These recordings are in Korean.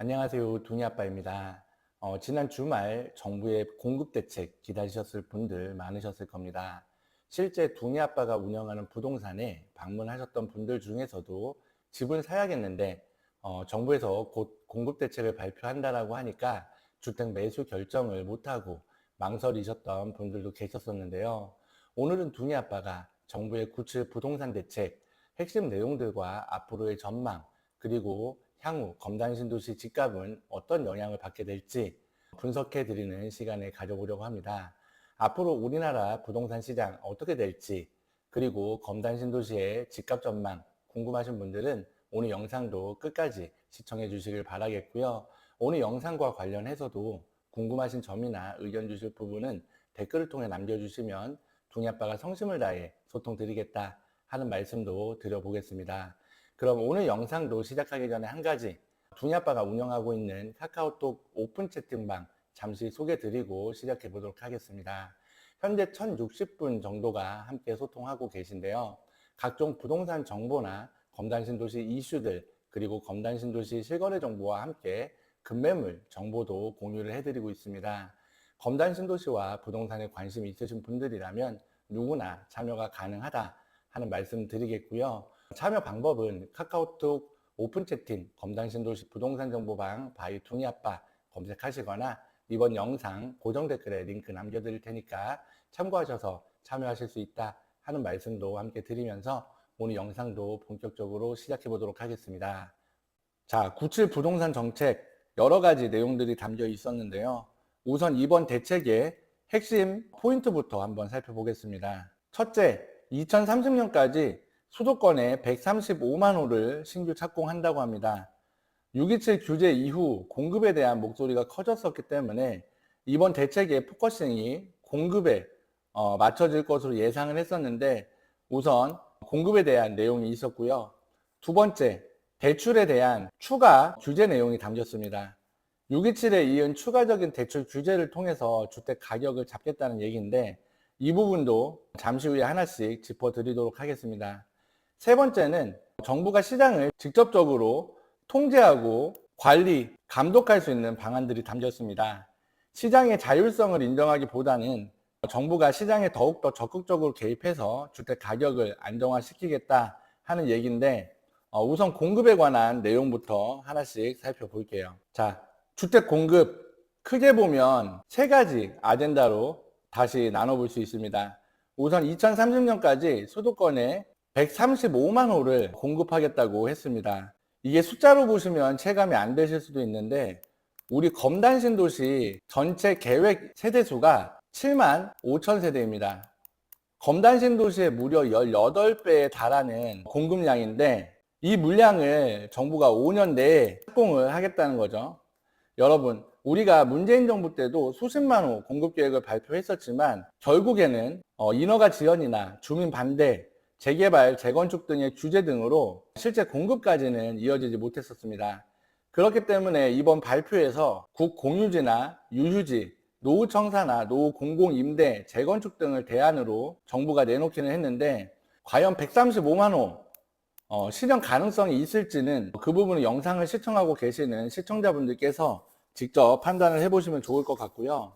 안녕하세요. 둥이아빠입니다. 지난 주말 정부의 공급 대책 기다리셨을 분들 많으셨을 겁니다. 실제 둥이아빠가 운영하는 부동산에 방문하셨던 분들 중에서도 집을 사야겠는데 정부에서 곧 공급 대책을 발표한다라고 하니까 주택 매수 결정을 못하고 망설이셨던 분들도 계셨었는데요. 오늘은 둥이아빠가 정부의 9.7 부동산 대책 핵심 내용들과 앞으로의 전망, 그리고 향후 검단신도시 집값은 어떤 영향을 받게 될지 분석해 드리는 시간을 가져보려고 합니다. 앞으로 우리나라 부동산 시장 어떻게 될지, 그리고 검단신도시의 집값 전망 궁금하신 분들은 오늘 영상도 끝까지 시청해 주시길 바라겠고요. 오늘 영상과 관련해서도 궁금하신 점이나 의견 주실 부분은 댓글을 통해 남겨주시면 둥이아빠가 성심을 다해 소통 드리겠다 하는 말씀도 드려보겠습니다. 그럼 오늘 영상도 시작하기 전에 한 가지, 둥이아빠가 운영하고 있는 카카오톡 오픈 채팅방 잠시 소개드리고 시작해 보도록 하겠습니다. 현재 1060분 정도가 함께 소통하고 계신데요. 각종 부동산 정보나 검단신도시 이슈들, 그리고 검단신도시 실거래 정보와 함께 급매물 정보도 공유를 해드리고 있습니다. 검단신도시와 부동산에 관심이 있으신 분들이라면 누구나 참여가 가능하다 하는 말씀 드리겠고요. 참여 방법은 카카오톡 오픈 채팅 검단신도시 부동산 정보방 바이 둥이아빠 검색하시거나 이번 영상 고정 댓글에 링크 남겨드릴 테니까 참고하셔서 참여하실 수 있다 하는 말씀도 함께 드리면서 오늘 영상도 본격적으로 시작해 보도록 하겠습니다. 자, 9.7 부동산 정책 여러 가지 내용들이 담겨 있었는데요. 우선 이번 대책의 핵심 포인트부터 한번 살펴보겠습니다. 첫째, 2030년까지 수도권에 135만 호를 신규 착공한다고 합니다. 6.27 규제 이후 공급에 대한 목소리가 커졌었기 때문에 이번 대책의 포커싱이 공급에 맞춰질 것으로 예상을 했었는데 우선 공급에 대한 내용이 있었고요. 두 번째, 대출에 대한 추가 규제 내용이 담겼습니다. 6.27에 이은 추가적인 대출 규제를 통해서 주택 가격을 잡겠다는 얘기인데 이 부분도 잠시 후에 하나씩 짚어드리도록 하겠습니다. 세 번째는 정부가 시장을 직접적으로 통제하고 관리, 감독할 수 있는 방안들이 담겼습니다. 시장의 자율성을 인정하기보다는 정부가 시장에 더욱더 적극적으로 개입해서 주택 가격을 안정화시키겠다 하는 얘기인데 우선 공급에 관한 내용부터 하나씩 살펴볼게요. 자, 주택 공급 크게 보면 세 가지 아젠다로 다시 나눠볼 수 있습니다. 우선 2030년까지 수도권에 135만 호를 공급하겠다고 했습니다. 이게 숫자로 보시면 체감이 안 되실 수도 있는데 우리 검단신도시 전체 계획 세대수가 7만 5천 세대입니다. 검단신도시의 무려 18배에 달하는 공급량인데 이 물량을 정부가 5년 내에 착공을 하겠다는 거죠. 여러분, 우리가 문재인 정부 때도 수십만 호 공급 계획을 발표했었지만 결국에는 인허가 지연이나 주민 반대, 재개발, 재건축 등의 규제 등으로 실제 공급까지는 이어지지 못했었습니다. 그렇기 때문에 이번 발표에서 국공유지나 유휴지, 노후청사나 노후 공공임대, 재건축 등을 대안으로 정부가 내놓기는 했는데 과연 135만 호 실현 가능성이 있을지는 그 부분을 영상을 시청하고 계시는 시청자분들께서 직접 판단을 해보시면 좋을 것 같고요.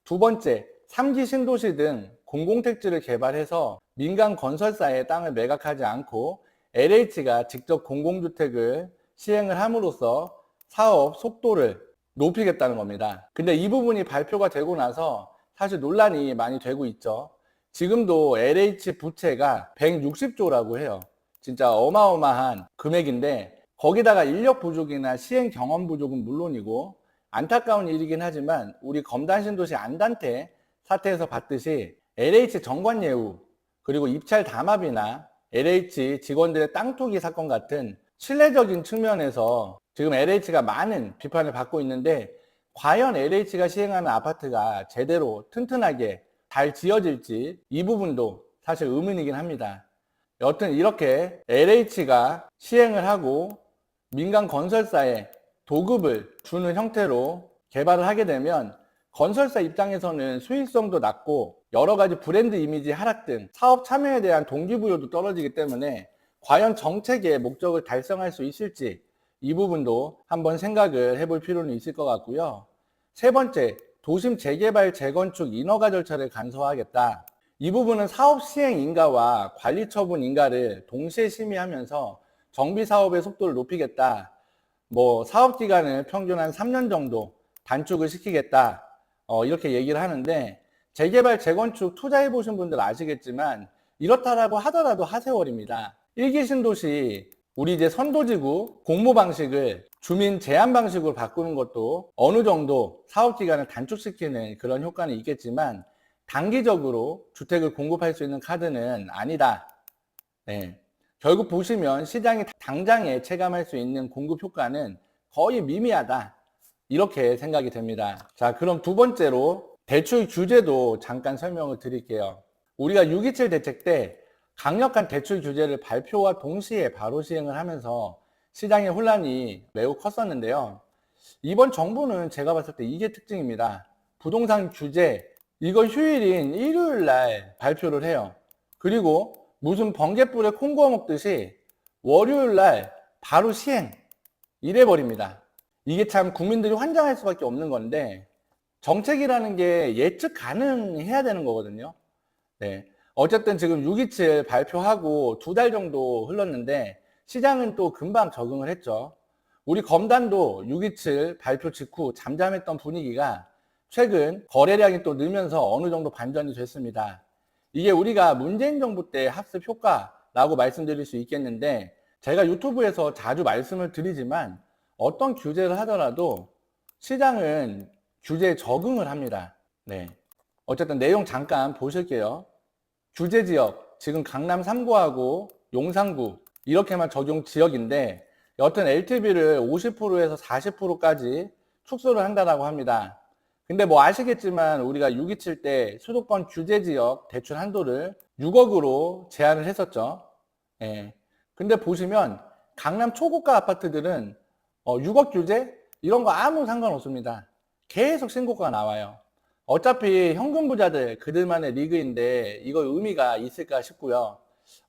두 번째, 3기 신도시 등 공공택지를 개발해서 민간 건설사의 땅을 매각하지 않고 LH가 직접 공공주택을 시행을 함으로써 사업 속도를 높이겠다는 겁니다. 근데 이 부분이 발표가 되고 나서 사실 논란이 많이 되고 있죠. 지금도 LH 부채가 160조라고 해요. 진짜 어마어마한 금액인데 거기다가 인력 부족이나 시행 경험 부족은 물론이고 안타까운 일이긴 하지만 우리 검단신도시 안단태 사태에서 봤듯이 LH 정관예우 그리고 입찰 담합이나 LH 직원들의 땅 투기 사건 같은 신뢰적인 측면에서 지금 LH가 많은 비판을 받고 있는데 과연 LH가 시행하는 아파트가 제대로 튼튼하게 잘 지어질지 이 부분도 사실 의문이긴 합니다. 여튼 이렇게 LH가 시행을 하고 민간 건설사에 도급을 주는 형태로 개발을 하게 되면 건설사 입장에서는 수익성도 낮고 여러 가지 브랜드 이미지 하락 등 사업 참여에 대한 동기부여도 떨어지기 때문에 과연 정책의 목적을 달성할 수 있을지 이 부분도 한번 생각을 해볼 필요는 있을 것 같고요. 세 번째, 도심 재개발 재건축 인허가 절차를 간소화하겠다. 이 부분은 사업 시행 인가와 관리 처분 인가를 동시에 심의하면서 정비 사업의 속도를 높이겠다. 사업 기간을 평균 한 3년 정도 단축을 시키겠다. 이렇게 얘기를 하는데, 재개발 재건축 투자해 보신 분들 아시겠지만 이렇다라고 하더라도 하세월입니다. 1기 신도시 우리 이제 선도지구 공모 방식을 주민 제한 방식으로 바꾸는 것도 어느 정도 사업 기간을 단축시키는 그런 효과는 있겠지만 단기적으로 주택을 공급할 수 있는 카드는 아니다. 네. 결국 보시면 시장이 당장에 체감할 수 있는 공급 효과는 거의 미미하다. 이렇게 생각이 됩니다. 자, 그럼 두 번째로 대출 규제도 잠깐 설명을 드릴게요. 우리가 6.27 대책 때 강력한 대출 규제를 발표와 동시에 바로 시행을 하면서 시장의 혼란이 매우 컸었는데요. 이번 정부는 제가 봤을 때 이게 특징입니다. 부동산 규제, 이거 휴일인 일요일 날 발표를 해요. 그리고 무슨 번갯불에 콩 구워 먹듯이 월요일 날 바로 시행, 이래버립니다. 이게 참 국민들이 환장할 수밖에 없는 건데, 정책이라는 게 예측 가능해야 되는 거거든요. 네. 어쨌든 지금 6.27 발표하고 2달 정도 흘렀는데 시장은 또 금방 적응을 했죠. 우리 검단도 6.27 발표 직후 잠잠했던 분위기가 최근 거래량이 또 늘면서 어느 정도 반전이 됐습니다. 이게 우리가 문재인 정부 때 학습 효과라고 말씀드릴 수 있겠는데, 제가 유튜브에서 자주 말씀을 드리지만 어떤 규제를 하더라도 시장은 규제에 적응을 합니다. 네. 어쨌든 내용 잠깐 보실게요. 규제 지역, 지금 강남 3구하고 용산구 이렇게만 적용 지역인데 여튼 LTV를 50%에서 40%까지 축소를 한다고 합니다. 근데 아시겠지만 우리가 6.27 때 수도권 규제 지역 대출 한도를 6억으로 제한을 했었죠. 예. 근데 보시면 강남 초고가 아파트들은 6억 규제 이런 거 아무 상관없습니다. 계속 신고가가 나와요. 어차피 현금 부자들 그들만의 리그인데 이거 의미가 있을까 싶고요.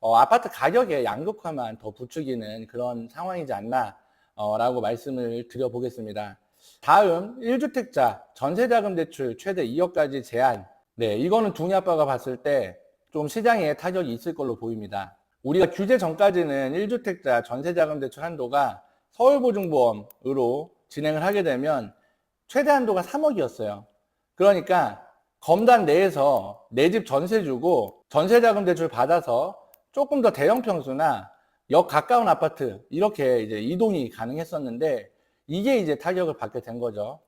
아파트 가격의 양극화만 더 부추기는 그런 상황이지 않나 라고 말씀을 드려보겠습니다. 다음 1주택자 전세자금 대출 최대 2억까지 제한. 네, 이거는 둥이 아빠가 봤을 때 좀 시장에 타격이 있을 걸로 보입니다. 우리가 규제 전까지는 1주택자 전세자금 대출 한도가 서울보증보험으로 진행을 하게 되면 최대 한도가 3억이었어요. 그러니까 검단 내에서 내 집 전세 주고 전세자금 대출 받아서 조금 더 대형 평수나 역 가까운 아파트 이렇게 이제 이동이 가능했었는데 이게 이제 타격을 받게 된 거죠.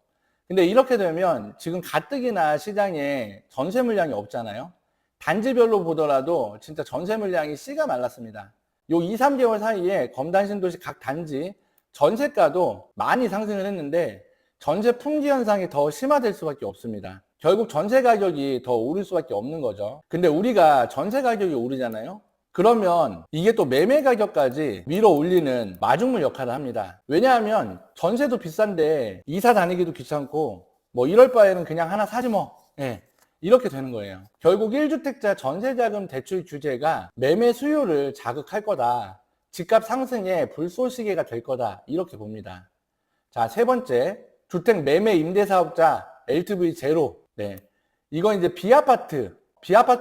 근데 이렇게 되면 지금 가뜩이나 시장에 전세 물량이 없잖아요. 단지별로 보더라도 진짜 전세 물량이 씨가 말랐습니다. 요 2, 3개월 사이에 검단 신도시 각 단지 전세가도 많이 상승을 했는데 전세 품귀 현상이 더 심화될 수밖에 없습니다. 결국 전세 가격이 더 오를 수밖에 없는 거죠. 근데 우리가 전세 가격이 오르잖아요. 그러면 이게 또 매매 가격까지 밀어 올리는 마중물 역할을 합니다. 왜냐하면 전세도 비싼데 이사 다니기도 귀찮고 이럴 바에는 그냥 하나 사지 예, 이렇게 되는 거예요. 결국 1주택자 전세자금 대출 규제가 매매 수요를 자극할 거다. 집값 상승에 불쏘시개가 될 거다. 이렇게 봅니다. 자, 세 번째, 주택 매매 임대사업자 LTV 제로. 네, 이건 이제 비아파트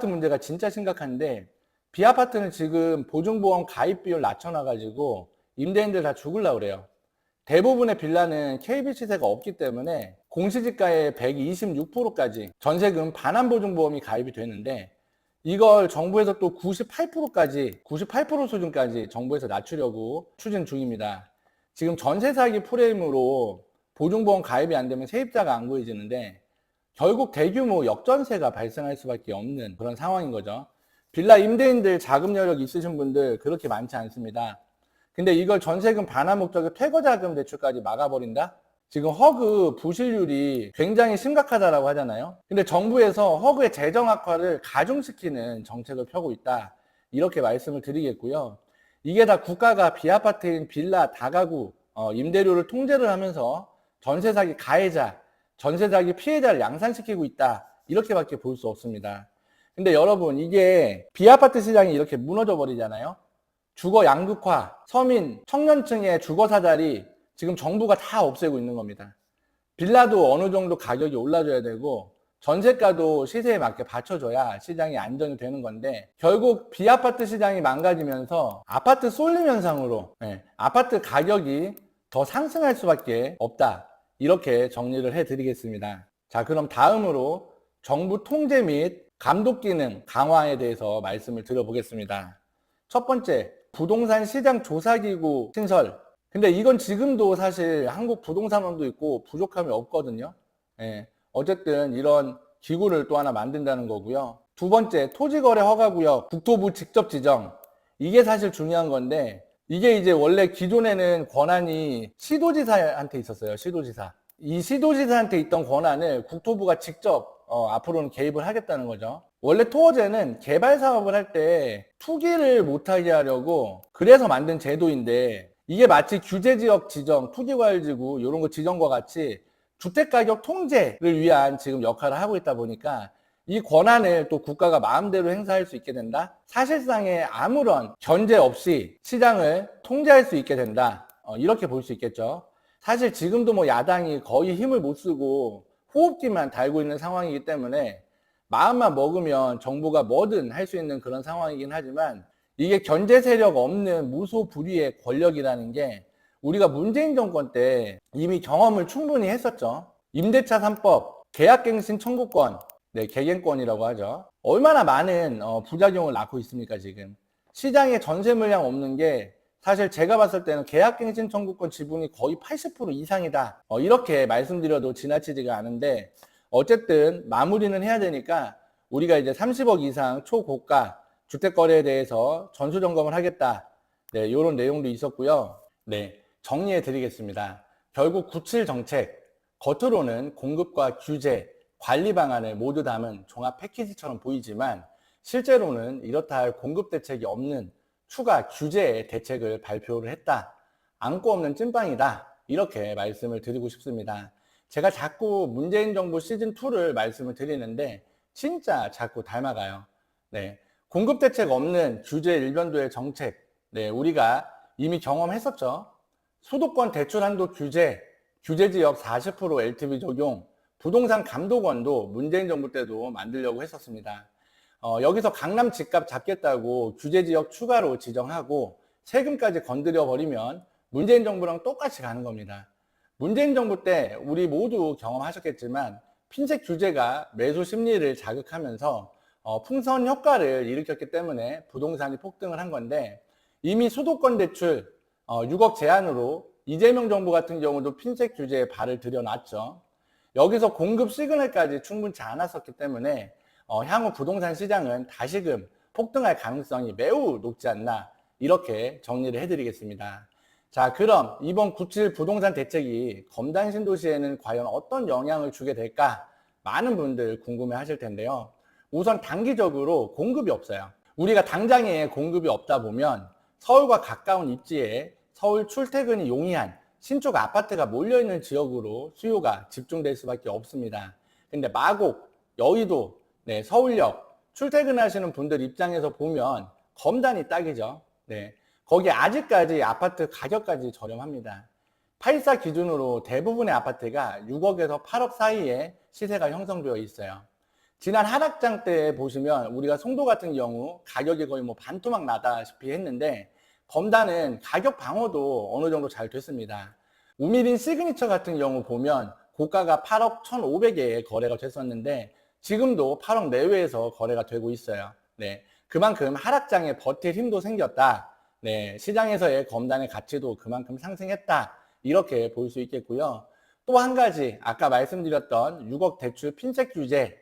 문제가 진짜 심각한데, 비아파트는 지금 보증보험 가입 비율 낮춰놔가지고 임대인들 다 죽으려고 그래요. 대부분의 빌라는 KB 시세가 없기 때문에 공시지가의 126%까지 전세금 반환보증보험이 가입이 되는데, 이걸 정부에서 또 98% 수준까지 정부에서 낮추려고 추진 중입니다. 지금 전세 사기 프레임으로 보증보험 가입이 안 되면 세입자가 안 구해지는데 결국 대규모 역전세가 발생할 수밖에 없는 그런 상황인 거죠. 빌라 임대인들 자금 여력 있으신 분들 그렇게 많지 않습니다. 근데 이걸 전세금 반환 목적의 퇴거자금 대출까지 막아버린다? 지금 허그 부실률이 굉장히 심각하다라고 하잖아요. 근데 정부에서 허그의 재정 악화를 가중시키는 정책을 펴고 있다. 이렇게 말씀을 드리겠고요. 이게 다 국가가 비아파트인 빌라, 다가구, 임대료를 통제를 하면서 전세 사기 가해자, 전세 사기 피해자를 양산시키고 있다. 이렇게밖에 볼 수 없습니다. 근데 여러분, 이게 비아파트 시장이 이렇게 무너져 버리잖아요. 주거 양극화, 서민, 청년층의 주거 사다리 지금 정부가 다 없애고 있는 겁니다. 빌라도 어느 정도 가격이 올라줘야 되고 전세가도 시세에 맞게 받쳐줘야 시장이 안정이 되는 건데 결국 비아파트 시장이 망가지면서 아파트 쏠림 현상으로 아파트 가격이 더 상승할 수밖에 없다. 이렇게 정리를 해드리겠습니다. 자, 그럼 다음으로 정부 통제 및 감독 기능 강화에 대해서 말씀을 드려보겠습니다. 첫 번째, 부동산 시장 조사기구 신설. 근데 이건 지금도 사실 한국부동산원도 있고 부족함이 없거든요. 어쨌든 이런 기구를 또 하나 만든다는 거고요. 두 번째, 토지거래 허가구역 국토부 직접 지정. 이게 사실 중요한 건데 이게 이제 원래 기존에는 권한이 시도지사한테 있었어요. 시도지사. 이 시도지사한테 있던 권한을 국토부가 직접 앞으로는 개입을 하겠다는 거죠. 원래 토어제는 개발 사업을 할 때 투기를 못하게 하려고 그래서 만든 제도인데 이게 마치 규제지역 지정, 투기과열지구 이런 거 지정과 같이 주택가격 통제를 위한 지금 역할을 하고 있다 보니까 이 권한을 또 국가가 마음대로 행사할 수 있게 된다. 사실상의 아무런 견제 없이 시장을 통제할 수 있게 된다. 이렇게 볼 수 있겠죠. 사실 지금도 뭐 야당이 거의 힘을 못 쓰고 호흡기만 달고 있는 상황이기 때문에 마음만 먹으면 정부가 뭐든 할 수 있는 그런 상황이긴 하지만 이게 견제 세력 없는 무소불위의 권력이라는 게 우리가 문재인 정권 때 이미 경험을 충분히 했었죠. 임대차 3법, 계약갱신 청구권, 개갱권이라고 하죠. 얼마나 많은 부작용을 낳고 있습니까, 지금. 시장에 전세 물량 없는 게 사실 제가 봤을 때는 계약갱신 청구권 지분이 거의 80% 이상이다. 이렇게 말씀드려도 지나치지가 않은데 어쨌든 마무리는 해야 되니까 우리가 이제 30억 이상 초고가 주택거래에 대해서 전수점검을 하겠다. 이런 내용도 있었고요. 정리해 드리겠습니다. 결국 97 정책, 겉으로는 공급과 규제, 관리 방안을 모두 담은 종합 패키지처럼 보이지만 실제로는 이렇다 할 공급 대책이 없는 추가 규제의 대책을 발표를 했다. 안고 없는 찐빵이다. 이렇게 말씀을 드리고 싶습니다. 제가 자꾸 문재인 정부 시즌2를 말씀을 드리는데 진짜 자꾸 닮아가요. 공급 대책 없는 규제 일변도의 정책. 우리가 이미 경험했었죠. 수도권 대출 한도 규제, 규제지역 40% LTV 적용, 부동산 감독원도 문재인 정부 때도 만들려고 했었습니다. 여기서 강남 집값 잡겠다고 규제지역 추가로 지정하고 세금까지 건드려 버리면 문재인 정부랑 똑같이 가는 겁니다. 문재인 정부 때 우리 모두 경험하셨겠지만 핀셋 규제가 매수 심리를 자극하면서 풍선 효과를 일으켰기 때문에 부동산이 폭등을 한 건데 이미 수도권 대출 6억 제한으로 이재명 정부 같은 경우도 핀셋 규제에 발을 들여놨죠. 여기서 공급 시그널까지 충분치 않았었기 때문에 향후 부동산 시장은 다시금 폭등할 가능성이 매우 높지 않나 이렇게 정리를 해드리겠습니다. 자, 그럼 이번 97 부동산 대책이 검단 신도시에는 과연 어떤 영향을 주게 될까? 많은 분들 궁금해 하실 텐데요. 우선 단기적으로 공급이 없어요. 우리가 당장에 공급이 없다 보면 서울과 가까운 입지에 서울 출퇴근이 용이한 신축 아파트가 몰려있는 지역으로 수요가 집중될 수밖에 없습니다. 근데 마곡, 여의도, 서울역 출퇴근하시는 분들 입장에서 보면 검단이 딱이죠. 거기 아직까지 아파트 가격까지 저렴합니다. 814 기준으로 대부분의 아파트가 6억에서 8억 사이에 시세가 형성되어 있어요. 지난 하락장 때 보시면 우리가 송도 같은 경우 가격이 거의 뭐 반토막 나다시피 했는데 검단은 가격 방어도 어느 정도 잘 됐습니다. 우미린 시그니처 같은 경우 보면 고가가 8억 1,500에 거래가 됐었는데 지금도 8억 내외에서 거래가 되고 있어요. 그만큼 하락장에 버틸 힘도 생겼다. 시장에서의 검단의 가치도 그만큼 상승했다. 이렇게 볼 수 있겠고요. 또 한 가지 아까 말씀드렸던 6억 대출 핀셋 규제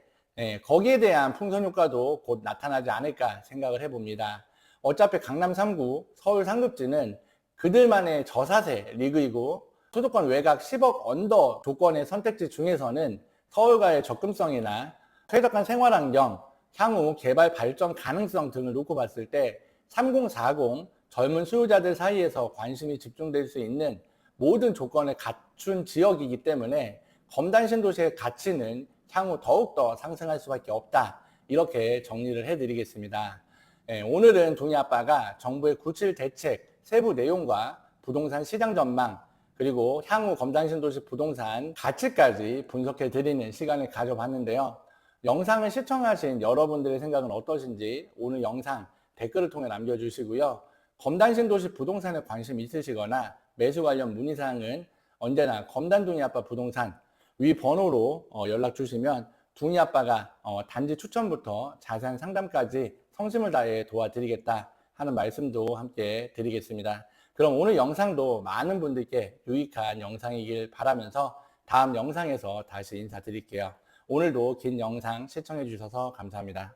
거기에 대한 풍선 효과도 곧 나타나지 않을까 생각을 해봅니다. 어차피 강남 3구, 서울 상급지는 그들만의 저사세 리그이고 수도권 외곽 10억 언더 조건의 선택지 중에서는 서울과의 접근성이나 쾌적한 생활환경, 향후 개발 발전 가능성 등을 놓고 봤을 때 3040 젊은 수요자들 사이에서 관심이 집중될 수 있는 모든 조건을 갖춘 지역이기 때문에 검단 신도시의 가치는 향후 더욱더 상승할 수밖에 없다. 이렇게 정리를 해드리겠습니다. 오늘은 동희 아빠가 정부의 97 대책 세부 내용과 부동산 시장 전망, 그리고 향후 검단신도시 부동산 가치까지 분석해 드리는 시간을 가져봤는데요. 영상을 시청하신 여러분들의 생각은 어떠신지 오늘 영상 댓글을 통해 남겨주시고요. 검단신도시 부동산에 관심 있으시거나 매수 관련 문의사항은 언제나 검단둥이아빠 부동산 위 번호로 연락 주시면 둥이아빠가 단지 추천부터 자세한 상담까지 성심을 다해 도와드리겠다 하는 말씀도 함께 드리겠습니다. 그럼 오늘 영상도 많은 분들께 유익한 영상이길 바라면서 다음 영상에서 다시 인사드릴게요. 오늘도 긴 영상 시청해 주셔서 감사합니다.